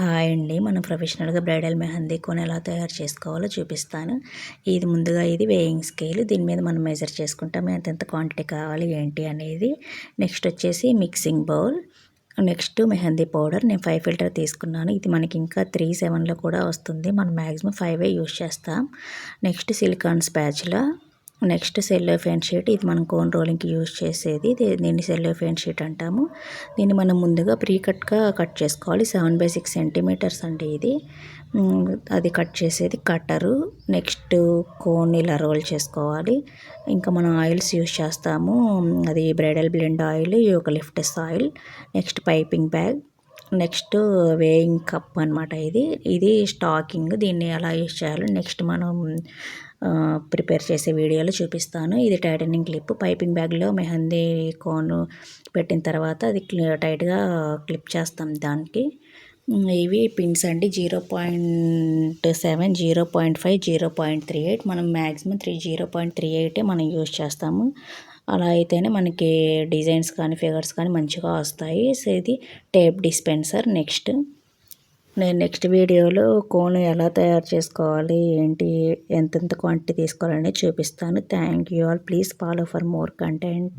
Hi అండి. మనం ప్రొఫెషనల్‌గా బ్రైడల్ మెహందీ కోన్ ఎలా తయారు చేసుకోవాలో చూపిస్తాను. ముందుగా ఇది వేయింగ్ స్కేల్. దీని మీద మనం మెజర్ చేసుకుంటాం. ఎంతెంత క్వాంటిటీ కావాలి ఏంటి అనేది. నెక్స్ట్ వచ్చేసి mixing bowl. Next mehndi powder. నేను 5 ఫిల్టర్ తీసుకున్నాను. ఇది మనకి ఇంకా 3-7లో కూడా వస్తుంది. మనం మ్యాక్సిమం 5 యూజ్ చేస్తాం. Next silicon spatula. Next cellophane sheet. ఇది మనం కోన్ రోలింగ్కి యూజ్ చేసేది. దీన్ని సెల్లోఫేన్ షీట్ అంటాము. దీన్ని మనం ముందుగా కట్ చేసుకోవాలి. 7/6 సెంటీమీటర్స్ అండి ఇది. అది కట్ చేసేది కట్టరు. నెక్స్ట్ కోన్ ఇలా రోల్ చేసుకోవాలి. ఇంకా మనం ఆయిల్స్ యూజ్ చేస్తాము. అది bridal blend oil, eucalyptus oil. Next piping bag. Next weighing cup అనమాట. ఇది స్టాకింగ్. దీన్ని ఎలా యూజ్ చేయాలో నెక్స్ట్ మనం ప్రిపేర్ చేసే వీడియోలో చూపిస్తాను. ఇది టైటనింగ్ క్లిప్. పైపింగ్ బ్యాగ్లో మెహందీ కోన్ పెట్టిన తర్వాత అది టైట్గా క్లిప్ చేస్తాం దానికి. ఇవి పిన్స్ అండి. 0.7, 0.5, 0.38. మనం మ్యాక్సిమం 0.38 మనం యూజ్ చేస్తాము. అలా అయితేనే మనకి డిజైన్స్ కానీ ఫిగర్స్ కానీ మంచిగా వస్తాయి. సో ఇది టేప్ డిస్పెన్సర్. నేను నెక్స్ట్ వీడియోలో కోన్ ఎలా తయారు చేసుకోవాలి ఏంటి, ఎంతెంత క్వాంటిటీ తీసుకోవాలని చూపిస్తాను. Thank you all. Please follow for more content.